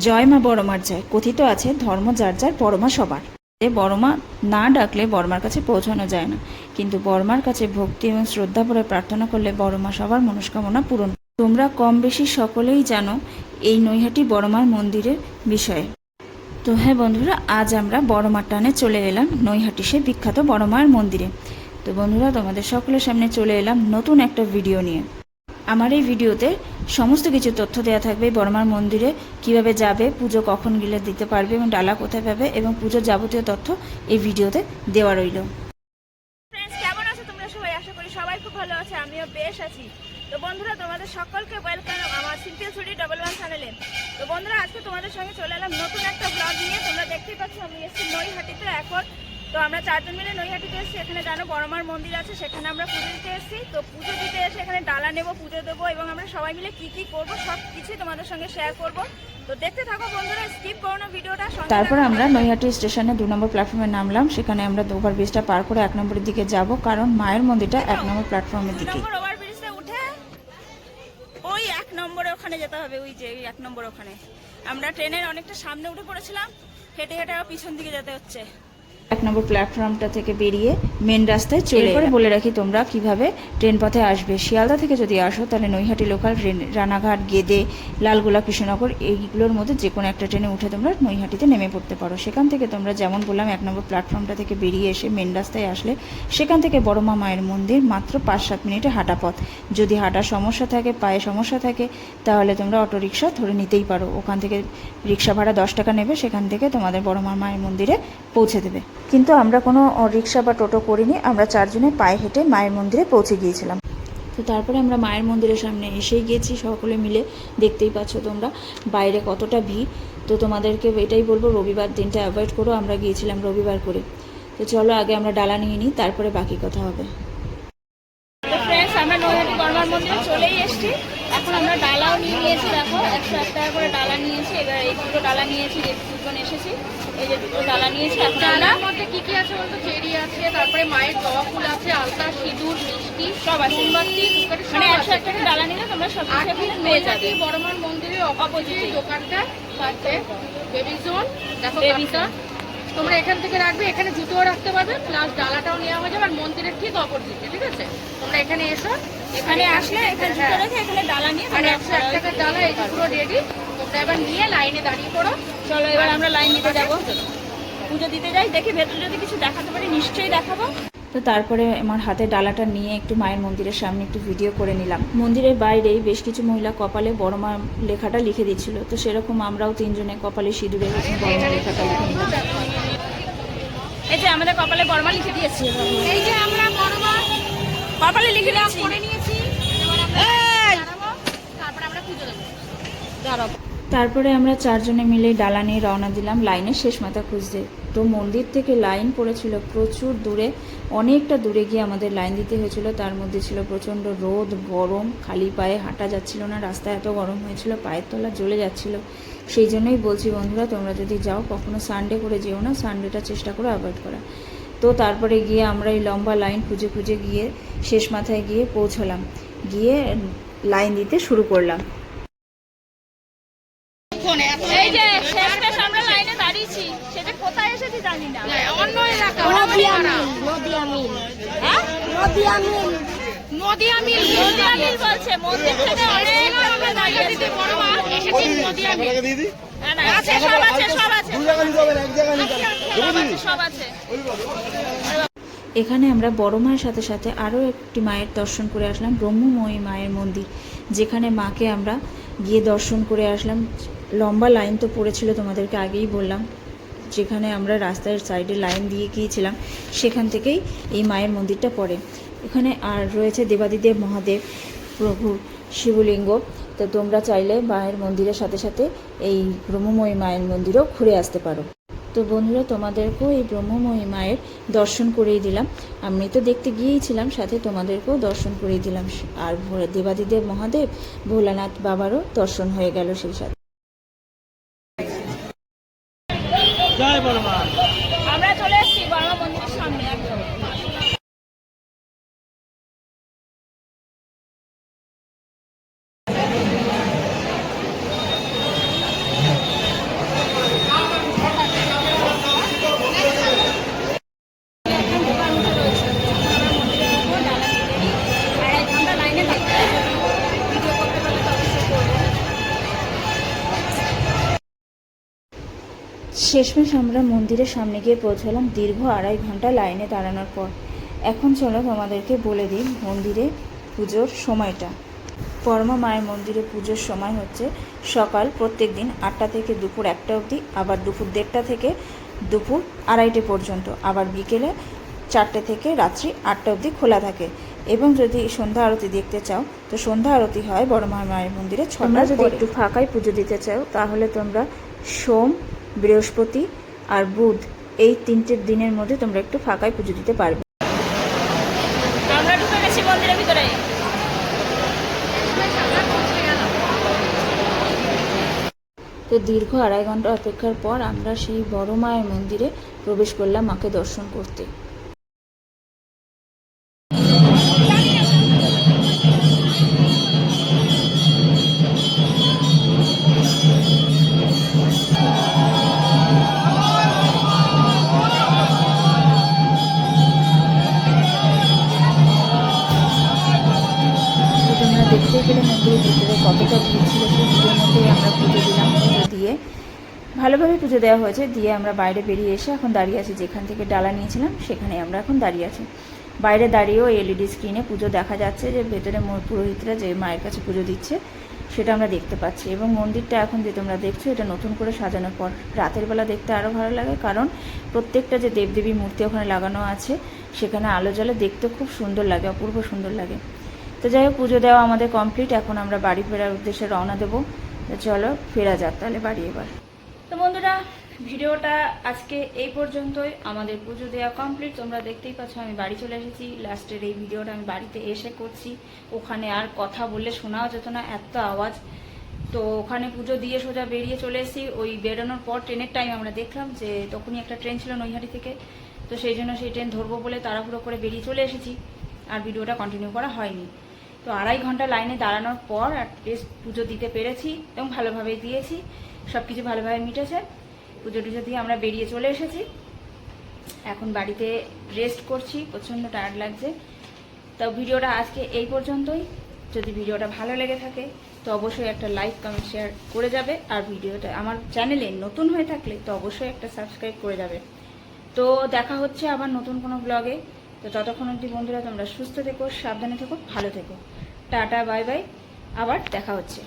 জয় মা বড়মার জয়। কথিত আছে ধর্ম যার যার, বড়মা সবার। বড়মা না ডাকলে বড়মার কাছে পৌঁছানো যায় না, কিন্তু বড়মার কাছে ভক্তি এবং শ্রদ্ধা ভরে প্রার্থনা করলে বড়মা সবার মনস্কামনা পূরণ। তোমরা কম বেশি সকলেই জানো এই নৈহাটি বড়মার মন্দিরের বিষয়ে। তো হ্যাঁ বন্ধুরা, আজ আমরা বড়মার টানে চলে এলাম নৈহাটি সে বিখ্যাত বড়মার মন্দিরে। তো বন্ধুরা, তোমাদের সকলের সামনে চলে এলাম নতুন একটা ভিডিও নিয়ে। আমার এই ভিডিওতে সমস্ত কিছু তথ্য দেওয়া থাকবে। বড়মার মন্দিরে কিভাবে যাবে, পুজো কখন গেলে দিতে পারবে এবং ডালা কোথায় পাবে এবং পুজোর যাবতীয় তথ্য এই ভিডিওতে দেওয়া রইল। ফ্রেন্ডস, কেমন আছো তোমরা সবাই? আশা করি সবাই খুব ভালো আছে, আমিও বেশ আছি। তো বন্ধুরা, তোমাদের সকলকে ওয়েলকাম আমার সিম্পল সুইটি 11 চ্যানেলে। তো বন্ধুরা, আজকে তোমাদের সঙ্গে চলে এলাম নতুন একটা ব্লগ নিয়ে। তোমরা দেখতেই পাচ্ছ আমি এসেছি নৈহাটিতে এখন। তো আমরা 4 জন মিলে নৈহাটিতে এসেছি। এখানে জানো বড়মার মন্দির আছে, সেখানে আমরা পুজো দিতে এসেছি। তো পুজো দিতে এসে এখানে ডালা নেবো, পুজো দেবো এবং আমরা সবাই মিলে কি কি করবো সব কিছুই তোমাদের সঙ্গে শেয়ার করবো। তো দেখতে থাকো বন্ধুরা, স্কিপ করো না ভিডিওটা। তারপর আমরা নৈহাটি স্টেশনে 2 নম্বর প্ল্যাটফর্মে নামলাম। সেখানে আমরা ওভারব্রিজটা পার করে 1 নম্বরের দিকে যাব, কারণ মায়ের মন্দিরটা 1 নম্বর প্ল্যাটফর্মের দিকে। ওভারব্রিজে উঠে ওই 1 নম্বরে ওখানে যেতে হবে, ওই যে 1 নম্বর ওখানে। আমরা ট্রেনের অনেকটা সামনে উঠে পড়েছিলাম, হেঁটে হেঁটে আবার পিছন দিকে যেতে হচ্ছে। 1 নম্বর প্ল্যাটফর্মটা থেকে বেরিয়ে মেন রাস্তায় চলে এবারে বলে রাখি তোমরা কিভাবে ট্রেন পথে আসবে। শিয়ালদা থেকে যদি আসো তাহলে নৈহাটি লোকাল ট্রেন, রানাঘাট, গেদে, লালগোলা, কৃষ্ণনগর এইগুলোর মধ্যে যে কোনো একটা ট্রেনে উঠে তোমরা নৈহাটিতে নেমে পড়তে পারো। সেখান থেকে তোমরা যেমন বললাম 1 নম্বর প্ল্যাটফর্মটা থেকে বেরিয়ে এসে মেন রাস্তায় আসলে সেখান থেকে বড়মা মায়ের মন্দির মাত্র 5-7 মিনিটে হাঁটা পথ। যদি হাঁটার সমস্যা থাকে, পায়ে সমস্যা থাকে, তাহলে তোমরা অটোরিকশা ধরে নিতেই পারো। ওখান থেকে রিক্সা ভাড়া 10 টাকা নেবে, সেখান থেকে তোমাদের বড়মা মায়ের মন্দিরে পৌঁছে দেবে। কিন্তু আমরা কোনো রিক্সা বা টোটো করিনি, আমরা 4 জনে পায়ে হেঁটে মায়ের মন্দিরে পৌঁছে গিয়েছিলাম। তো তারপরে আমরা মায়ের মন্দিরের সামনে এসেই গিয়েছি সকলে মিলে। দেখতেই পাচ্ছ তোমরা বাইরে কতটা ভিড়। তো তোমাদেরকে এটাই বলবো, রবিবার দিনটা অ্যাভয়েড করো। আমরা গিয়েছিলাম রবিবার করে। তো চলো আগে আমরা ডালা নিয়ে নিই, তারপরে বাকি কথা হবে। তো ফ্রেন্ডস, আমরা নৈহাটি বড়মার মন্দিরে চলেই এসেছি। এখন আমরা ডালাও নিয়ে নিয়েছি, দেখো 101 টাকা করে ডালা নিয়েছি। এবার এই দুটো ডালা নিয়েছি, যে দুজন এসেছি এই যে দুটো ডালা নিয়েছি। এখন ডালার মধ্যে কি কি আছে বলতো? চেরি আছে, তারপরে মায়ের জবা ফুল আছে, আলতা, সিঁদুর, মিষ্টি সব আছে, মোমবাতি, মানে 101 টাকা ডালা নিলে তোমরা সব কিছু পেয়ে যাবে। বড়মার মন্দিরের অপোজিট দোকানটা আছে বেবি জোন, দেখো বেবিটা তোমরা এখান থেকে রাখবে। এখানে জুতোও রাখতে পারবে, প্লাস ডালাটাও নেওয়া হয়ে যাবে। আর মন্দিরের ঠিক অপোজিটে, ঠিক আছে? তোমরা এখানে এসো, এখানে আসলে এখানে জুতো রেখে এখানে ডালা নিয়ে, আর 101 টাকার ডালা এই পুরো রেডি। তোমরা এবার নিয়ে লাইনে দাঁড়িয়ে পড়ো। চলো এবার আমরা লাইন দিতে যাবো, পুজো দিতে যাই। দেখি ভেতরে যদি কিছু দেখাতে পারি নিশ্চয়ই দেখাবো। তো তারপরে আমার হাতে ডালাটা নিয়ে একটু মায়ের মন্দিরের সামনে একটু ভিডিও করে নিলাম। মন্দিরের বাইরেই বেশ কিছু মহিলা কপালে বড়মা লেখাটা লিখে দিচ্ছিল। তো সেরকম আমরাও 3 জনে কপালে সিঁদুরে বড়মা লেখাটা লিখে নিলাম। এই যে আমাদের কপালে বড়মা লিখে দিয়েছি, এই যে আমরা বড়মা কপালে লিখে নিয়েছি। তারপরে আমরা পুজো দেবো, দাঁড়াবো। তারপরে আমরা 4 জনে মিলে ডালা নিয়ে রওনা দিলাম লাইনের শেষ মাথা খুঁজতে। তো মন্দির থেকে লাইন পড়েছিল প্রচুর দূরে, অনেকটা দূরে গিয়ে আমাদের লাইন দিতে হয়েছিল। তার মধ্যে ছিল প্রচণ্ড রোদ, গরম, খালি পায়ে হাঁটা যাচ্ছিল না, রাস্তা এত গরম হয়েছিল, পায়ের তলা জ্বলে যাচ্ছিল। সেই জন্যই বলছি বন্ধুরা, তোমরা যদি যাও কখনো সানডে করে যেও না, সানডেটা চেষ্টা করো অ্যাভয়েড করা। তো তারপরে গিয়ে আমরা এই লম্বা লাইন খুঁজে খুঁজে গিয়ে শেষ মাথায় গিয়ে পৌঁছলাম, গিয়ে লাইন দিতে শুরু করলাম। এই যে শেষমেশ আমরা লাইনে দাঁড়িয়েছি, সেটা কোথায় এসেছি জানি না, অন্য এলাকা। নদিয়া মিল বলছে। মন্দির থেকে অনেক আমরা দাঁড়িয়েছি, বড়মা এসেছি নদিয়া মিল। আছে, সব আছে, সব আছে, সব আছে। এখানে আমরা বড় মায়ের সাথে সাথে আরও একটি মায়ের দর্শন করে আসলাম, ব্রহ্মময়ী মায়ের মন্দির, যেখানে মাকে আমরা গিয়ে দর্শন করে আসলাম। লম্বা লাইন তো পড়েছিল, তোমাদেরকে আগেই বললাম। যেখানে আমরা রাস্তার সাইডে লাইন দিয়ে গিয়েছিলাম সেখান থেকেই এই মায়ের মন্দিরটা পড়ে। এখানে আর রয়েছে দেবাদিদেব মহাদেব প্রভুর শিবলিঙ্গ। তো তোমরা চাইলে মায়ের মন্দিরের সাথে সাথে এই ব্রহ্মময়ী মায়ের মন্দিরও ঘুরে আসতে পারো। তো বন্ধুরা, তোমাদেরকেও এই ব্রহ্মময়ী মায়ের দর্শন করিয়ে দিলাম। আমি তো দেখতে গিয়েছিলাম, সাথে তোমাদেরকেও দর্শন করিয়ে দিলাম। আর দেবাদিদেব মহাদেব, ভোলানাথ বাবারও দর্শন হয়ে গেল সেই সাথে। আমরা চলে এসেছি বড়মা মন্দিরের সামনে একদম। শেষমেশ আমরা মন্দিরের সামনে গিয়ে পৌঁছালাম দীর্ঘ 2.5 ঘন্টা লাইনে দাঁড়ানোর পর। এখন চলো তোমাদেরকে বলে দিই মন্দিরে পুজোর সময়টা। পরমা মায়ের মন্দিরে পুজোর সময় হচ্ছে সকাল প্রত্যেক দিন 8টা থেকে দুপুর 1টা অবধি, আবার দুপুর 1:30 থেকে দুপুর 2:30 পর্যন্ত, আবার বিকেলে 4টে থেকে রাত্রি 8টা অবধি খোলা থাকে। এবং যদি সন্ধ্যা আরতি দেখতে চাও তো সন্ধ্যা আরতি হয় বড়মা মায়ের মন্দিরে 6টা। তোমরা যদি একটু ফাঁকায় পুজো দিতে চাও তাহলে তোমরা সোম, বৃহস্পতি আর বুধ এই 3টে দিনের মধ্যে তোমরা একটু ফাঁকায় পুজো দিতে পারবে। আমরা ঢুকে গেছি মন্দিরের ভিতরে। তো দীর্ঘ 2.5 ঘন্টা অপেক্ষার পর আমরা সেই বড় মায়ের মন্দিরে প্রবেশ করলাম মাকে দর্শন করতে। তোমরা দেখতে পেলে মন্দিরের ভিতরে কতটা ভিড় ছিল, সেই ভিড়ের মধ্যেই আমরা পুজো দিলাম। পুজো দিয়ে ভালোভাবে পুজো দেওয়া হয়েছে, দিয়ে আমরা বাইরে বেরিয়ে এসে এখন দাঁড়িয়ে আছি যেখান থেকে ডালা নিয়েছিলাম সেখানে আমরা এখন দাঁড়িয়ে আছি। বাইরে দাঁড়িয়েও এলইডি স্ক্রিনে পুজো দেখা যাচ্ছে, যে ভেতরে পুরোহিতরা যে মায়ের কাছে পুজো দিচ্ছে সেটা আমরা দেখতে পাচ্ছি। এবং মন্দিরটা এখন যে তোমরা দেখছো এটা নতুন করে সাজানোর পর রাতের বেলা দেখতে আরও ভালো লাগে, কারণ প্রত্যেকটা যে দেবদেবী মূর্তি ওখানে লাগানো আছে সেখানে আলো জ্বলে, দেখতে খুব সুন্দর লাগে, অপূর্ব সুন্দর লাগে। তো যাই হোক, পুজো দেওয়া আমাদের কমপ্লিট। এখন আমরা বাড়ি ফেরার উদ্দেশ্যে রওনা দেবো। তো চলো ফেরা যাক তাহলে বাড়ি এবার। তো বন্ধুরা, ভিডিওটা আজকে এই পর্যন্তই। আমাদের পুজো দেওয়া কমপ্লিট, তোমরা দেখতেই পাচ্ছ আমি বাড়ি চলে এসেছি। লাস্টের এই ভিডিওটা আমি বাড়িতে এসে করছি, ওখানে আর কথা বললে শোনাও যেত না, এত আওয়াজ। তো ওখানে পুজো দিয়ে সোজা বেরিয়ে চলে এসেছি। ওই বেরোনোর পর ট্রেনের টাইম আমরা দেখলাম যে তখনই একটা ট্রেন ছিল নৈহাটি থেকে, তো সেই জন্য সেই ট্রেন ধরবো বলে তাড়াহুড়ো করে বেরিয়ে চলে এসেছি, আর ভিডিওটা কন্টিনিউ করা হয়নি। তো 2.5 ঘন্টা লাইনে দাঁড়ানোর পর অ্যাটলিস্ট পুজো দিতে পেরেছি এবং ভালোভাবেই দিয়েছি, সব কিছু ভালোভাবে মিটেছে। পুজো টুজো দিয়ে আমরা বেরিয়ে চলে এসেছি, এখন বাড়িতে রেস্ট করছি, প্রচণ্ড টায়ার্ড লাগছে। তো ভিডিওটা আজকে এই পর্যন্তই। যদি ভিডিওটা ভালো লেগে থাকে তো অবশ্যই একটা লাইক, কমেন্ট, শেয়ার করে যাবে। আর ভিডিওটা আমার চ্যানেলে নতুন হয়ে থাকলে তো অবশ্যই একটা সাবস্ক্রাইব করে যাবে। তো দেখা হচ্ছে আবার নতুন কোনো ব্লগে। তো ততক্ষণ অবধি বন্ধুরা তোমরা সুস্থ থেকো, সাবধানে থেকো, ভালো থেকো। টাটা, বাই বাই, আবার দেখা হচ্ছে।